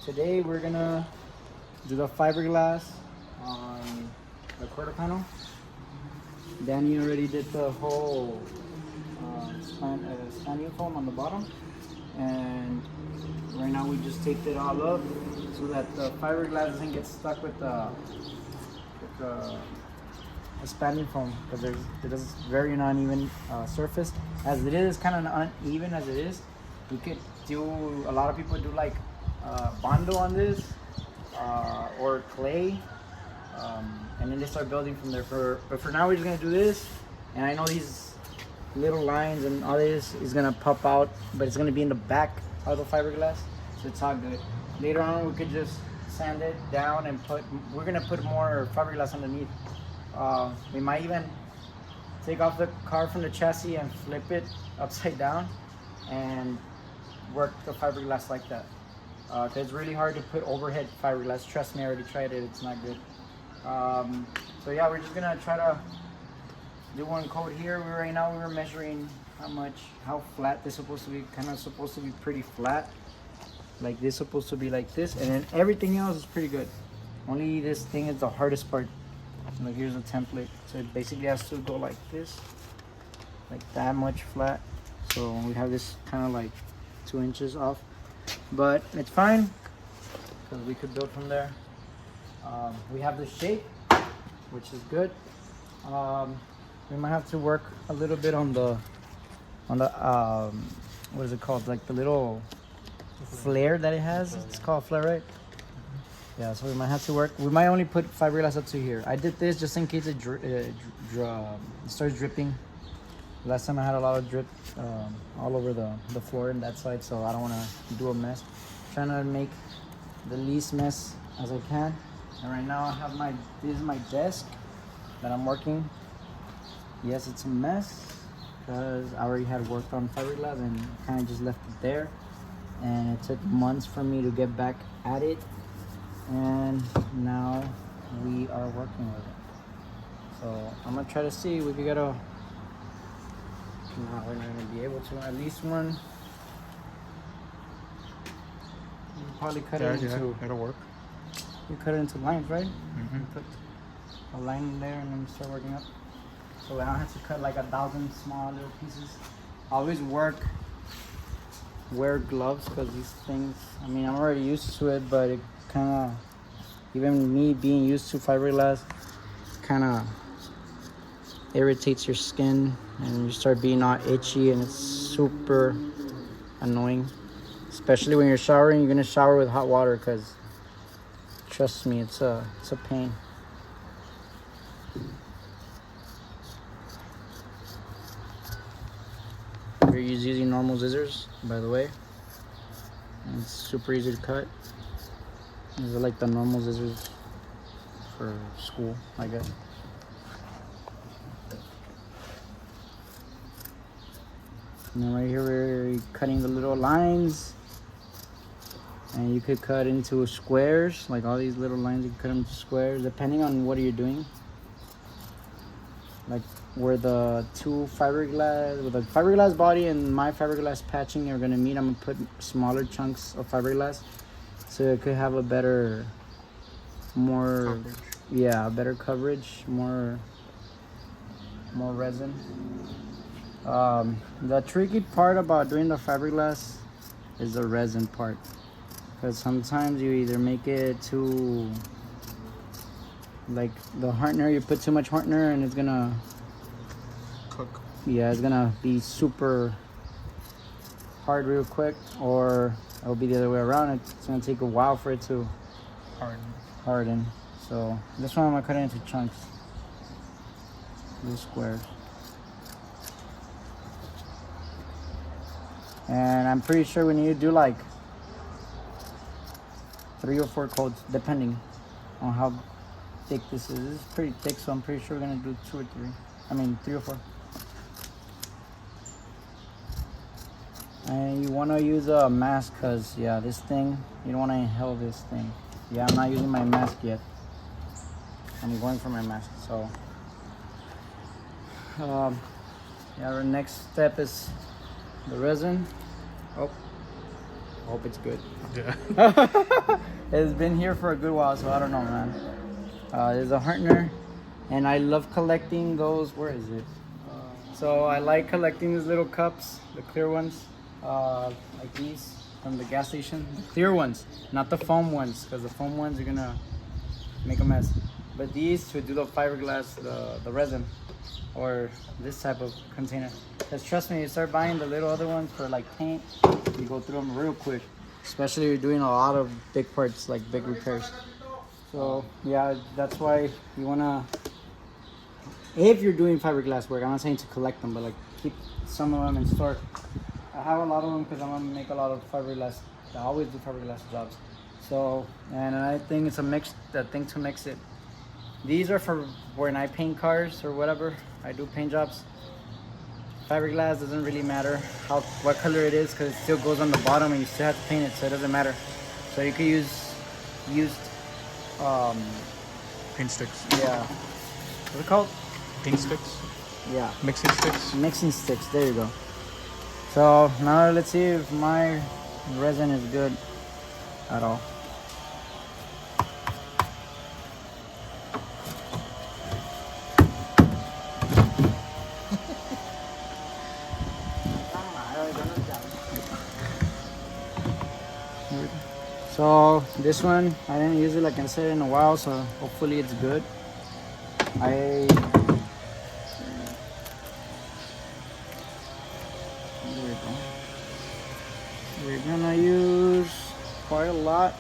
today we're gonna do the fiberglass on the quarter panel. Danny already did the whole spanning foam on the bottom, and right now we just taped it all up so that the fiberglass doesn't get stuck with the spanning foam, because it is very uneven surface. As it is kind of uneven as it is, we could do, a lot of people do like bondo on this or clay, and then they start building from there. But for now we're just gonna do this, and I know these little lines and all this is gonna pop out, but it's gonna be in the back of the fiberglass, so it's all good. Later on we could just sand it down and we're gonna put more fiberglass underneath. We might even take off the car from the chassis and flip it upside down and work the fiberglass like that. Cause it's really hard to put overhead fiberglass. Trust me, I already tried it, it's not good. So yeah, we're just gonna try to do one coat here. Right now we were measuring how flat this is supposed to be. Kind of supposed to be pretty flat. Like this supposed to be like this, and then everything else is pretty good. Only this thing is the hardest part. Like here's a template, so it basically has to go like this, like that much flat. So we have this kind of like 2 inches off, but it's fine because we could build from there. We have the shape, which is good. We might have to work a little bit on the what is it called, like the little flare that it has. It's called flare, right? Yeah, so we might have to work. We might only put fiberglass up to here. I did this just in case it starts dripping. Last time I had a lot of drip all over the floor in that side, so I don't want to do a mess. Trying to make the least mess as I can. And right now I have this is my desk that I'm working. Yes, it's a mess because I already had worked on fiberglass and kind of just left it there. And it took months for me to get back at it, and now we are working with it. So I'm gonna try to see if we could get a, no, we're not gonna be able to, at least one. We'll probably cut it into, that'll work. You cut it into lines, right? Put a line in there and then start working up. So I don't have to cut like 1,000 small little pieces. I always wear gloves because these things, I mean, I'm already used to it, but it kind of, even me being used to fiberglass, kind of irritates your skin and you start being all itchy, and it's super annoying, especially when you're showering. You're gonna shower with hot water, because trust me, it's a pain. We're using normal scissors, by the way. And it's super easy to cut. These are like the normal scissors for school, I guess. And then right here we're cutting the little lines. And you could cut into squares, like all these little lines, you can cut them into squares, depending on what you're doing. Like where the fiberglass body and my fiberglass patching are gonna meet, I'm gonna put smaller chunks of fiberglass, so it could have a better, more coverage. Yeah, better coverage, more resin. The tricky part about doing the fiberglass is the resin part, because sometimes you either make it too, like the hardener, you put too much hardener and it's gonna cook. Yeah, it's gonna be super hard real quick, or it'll be the other way around. It's gonna take a while for it to harden. So this one I'm gonna cut it into chunks, little squares. And I'm pretty sure we need to do like 3 or 4 coats, depending on how thick this is. This is pretty thick, so I'm pretty sure we're gonna do 2 or 3. I mean 3 or 4. And you wanna use a mask, cause yeah, this thing, you don't wanna inhale this thing. Yeah, I'm not using my mask yet. I'm going for my mask, so. Yeah, our next step is the resin. Oh, I hope it's good. Yeah. It's been here for a good while, so I don't know, man. There's a Hartner, and I love collecting those. Where is it? So I like collecting these little cups, the clear ones, like these from the gas station. The clear ones, not the foam ones, because the foam ones are gonna make a mess. But these to do the fiberglass, the resin, or this type of container. Because trust me, you start buying the little other ones for like paint, you go through them real quick. Especially if you're doing a lot of big parts, like big repairs. So yeah, that's why you wanna, if you're doing fiberglass work, I'm not saying to collect them, but like keep some of them in store. I have a lot of them because I'm gonna make a lot of fiberglass. I always do fiberglass jobs. So, and I think it's a thing to mix it. These are for when I paint cars or whatever. I do paint jobs. Fiberglass doesn't really matter what color it is, because it still goes on the bottom and you still have to paint it, so it doesn't matter. So you could use used Paint sticks. yeah, what's it called? Paint sticks. Yeah, Mixing sticks. mixing sticks. There you go. So now let's see if my resin is good at all. So this one, I didn't use it like I said in a while, so hopefully it's good. There we go. We're gonna use quite a lot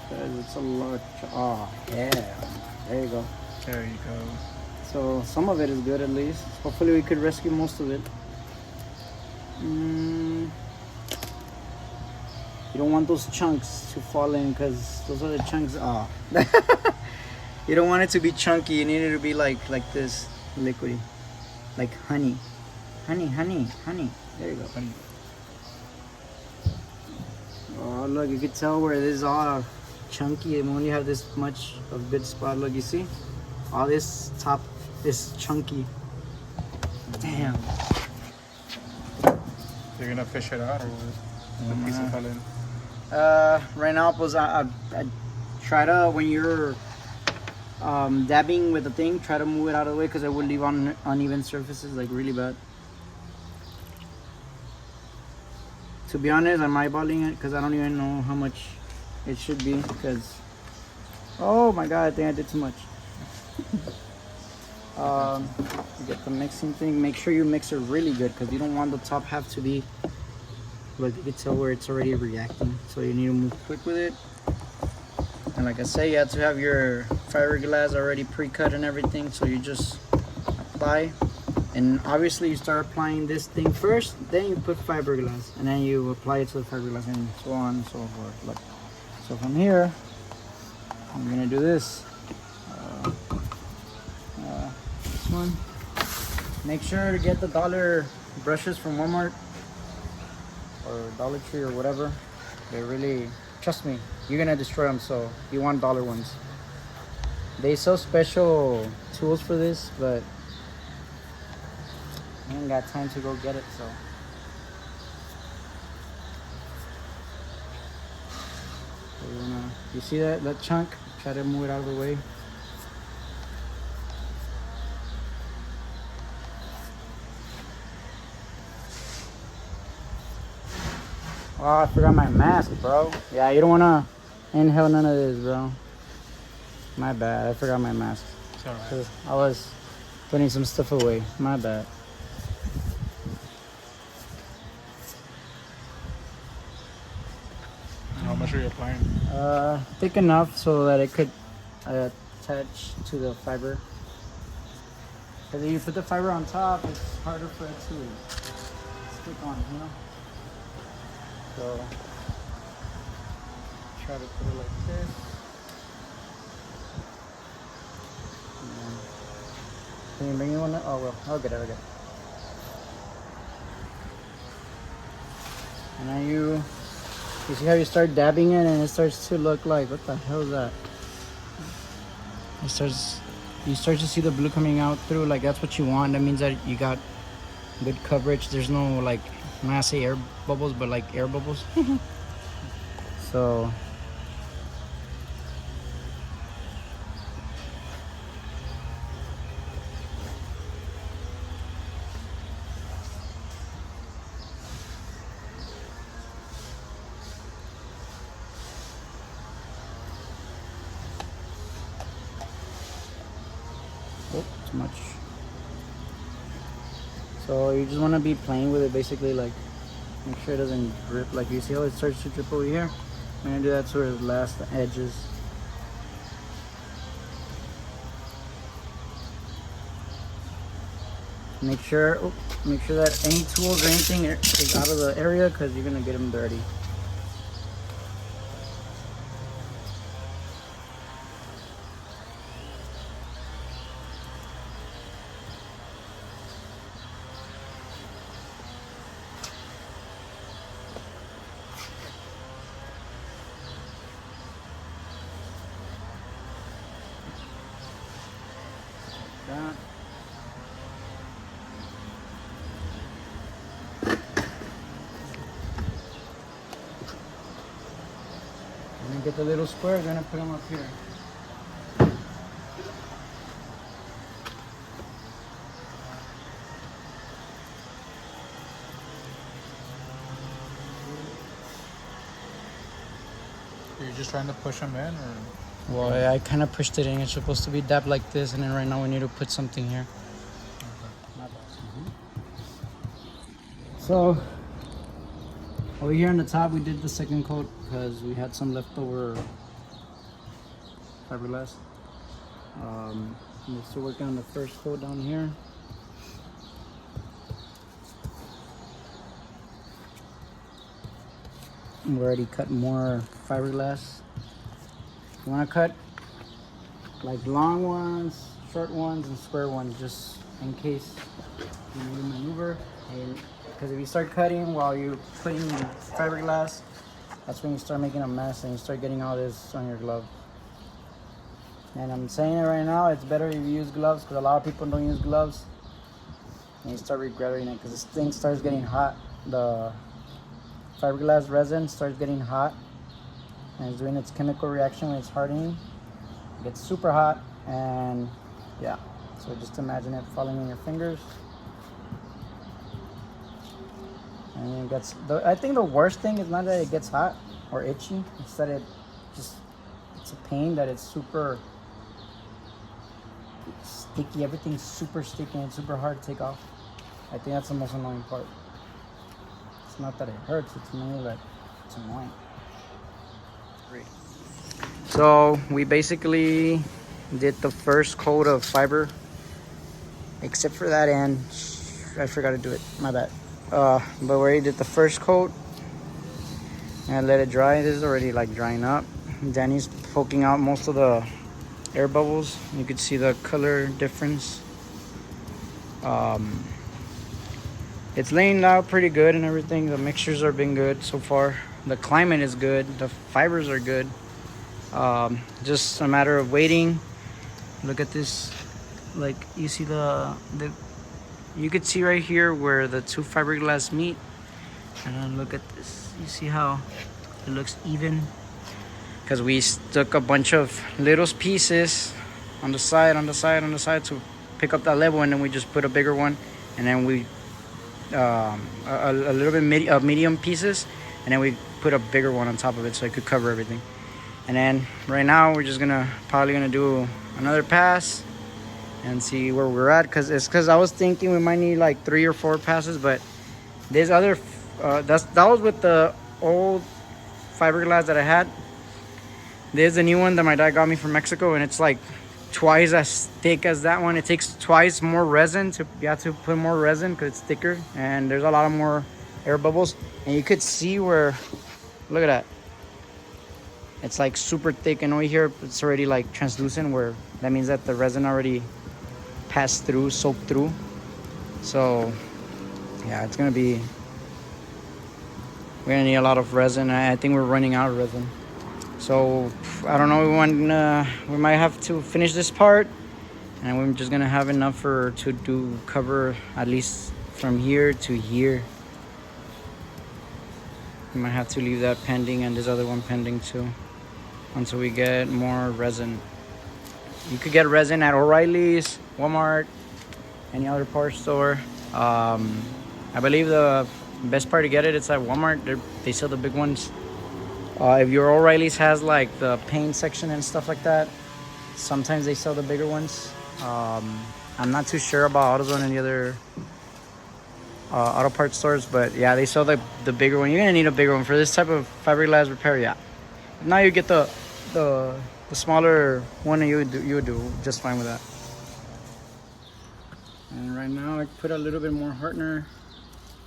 because it's a lot. Oh yeah, there you go. There you go. So some of it is good at least. Hopefully we could rescue most of it. You don't want those chunks to fall in, because those are the chunks. Oh. You don't want it to be chunky. You need it to be like this, liquidy, like honey. Honey. There you go. Honey. Oh look, you can tell where this is all chunky and we only have this much of good spot. Look, you see? All this top is chunky. Damn. You're gonna fish it out or what? The piece fell in. Right now, I try to, when you're dabbing with the thing, try to move it out of the way, because it would leave on uneven surfaces like really bad. To be honest, I'm eyeballing it because I don't even know how much it should be, because oh my god, I think I did too much. Get the mixing thing. Make sure you mix it really good, because you don't want the top half to be, look, you can tell where it's already reacting, so you need to move quick with it. And like I say, you have to have your fiberglass already pre-cut and everything, so you just apply. And obviously you start applying this thing first, then you put fiberglass, and then you apply it to the fiberglass, and so on and so forth. Look. So from here, I'm gonna do this. This one. Make sure to get the dollar brushes from Walmart or Dollar Tree or whatever. They really, trust me, you're gonna destroy them, so you want dollar ones. They sell special tools for this, but I ain't got time to go get it, so. You see that chunk? Try to move it out of the way. Oh, I forgot my mask, bro. Yeah, you don't wanna inhale none of this, bro. My bad, I forgot my mask. It's alright. I was putting some stuff away. My bad. How much are you applying? Thick enough so that it could attach to the fiber. Because if you put the fiber on top, it's harder for it to stick on, you know? So, try to put it like this. Can you bring me one? Oh, well, I'll get it. And then you see how you start dabbing it and it starts to look like, what the hell is that? You start to see the blue coming out through, like that's what you want. That means that you got good coverage. There's no like, when I say air bubbles, but like air bubbles. So too much. So you just want to be playing with it, basically, like make sure it doesn't drip. Like you see how it starts to drip over here. I'm gonna do that sort of last edges. Make sure that any tools or anything is out of the area, because you're gonna get them dirty. That. I'm gonna get the little squares, I'm gonna put them up here. You're just trying to push them in, or? Well, I kind of pushed it in. It's supposed to be dabbed like this, and then right now we need to put something here. So over here on the top, we did the second coat because we had some leftover fiberglass. We're still working on the first coat down here. We already cut more fiberglass. You want to cut like long ones, short ones, and square ones, just in case you need to maneuver. And because if you start cutting while you're putting fiberglass, that's when you start making a mess and you start getting all this on your glove. And I'm saying it right now, it's better if you use gloves, because a lot of people don't use gloves and you start regretting it, because this thing starts getting hot. The fiberglass resin starts getting hot and it's doing its chemical reaction when it's hardening. It gets super hot, and yeah, so just imagine it falling in your fingers. And it gets, I think the worst thing is not that it gets hot or itchy, it's that it's a pain that it's super sticky. Everything's super sticky and it's super hard to take off. I think that's the most annoying part. It's not that it hurts, it's mainly that it's annoying. Great. So we basically did the first coat of fiber, except for that end. I forgot to do it, my bad. But we already did the first coat and let it dry. This is already like drying up. Danny's poking out most of the air bubbles. You could see the color difference. It's laying out pretty good and everything. The mixtures are been good so far. The climate is good. The fibers are good. Just a matter of waiting. Look at this. Like you see you could see right here where the two fiberglass meet. And then look at this. You see how it looks even? Because we stuck a bunch of little pieces on the side to pick up that level, and then we just put a bigger one, and then we a little bit medium pieces, and then we put a bigger one on top of it so it could cover everything. And then right now we're just probably gonna do another pass and see where we're at, because I was thinking we might need like 3 or 4 passes, but there's other that was with the old fiberglass that I had. There's a new one that my dad got me from Mexico, and it's like twice as thick as that one. It takes twice more resin. You have to put more resin because it's thicker, and there's a lot of more air bubbles. And you could see where, look at that. It's like super thick, and over here it's already like translucent, where that means that the resin already passed through, soaked through. So yeah, we're gonna need a lot of resin. I think we're running out of resin. So I don't know, we might have to finish this part, and we're just gonna have enough to cover at least from here to here. We might have to leave that pending and this other one pending too until we get more resin. You could get resin at O'Reilly's, Walmart, any other parts store. I believe the best part to get it's at Walmart. They sell the big ones. If your O'Reilly's has like the paint section and stuff like that, sometimes they sell the bigger ones. I'm not too sure about AutoZone and the other auto parts stores, but yeah, they sell the bigger one. You're gonna need a bigger one for this type of fiberglass repair. Yeah. Now you get the smaller one, and you would do just fine with that. And right now I put a little bit more hardener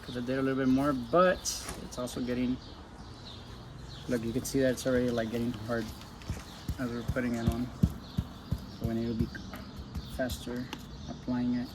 because I did a little bit more, but it's also getting. Look, you can see that it's already like getting hard as we're putting it on. So we need to be faster applying it.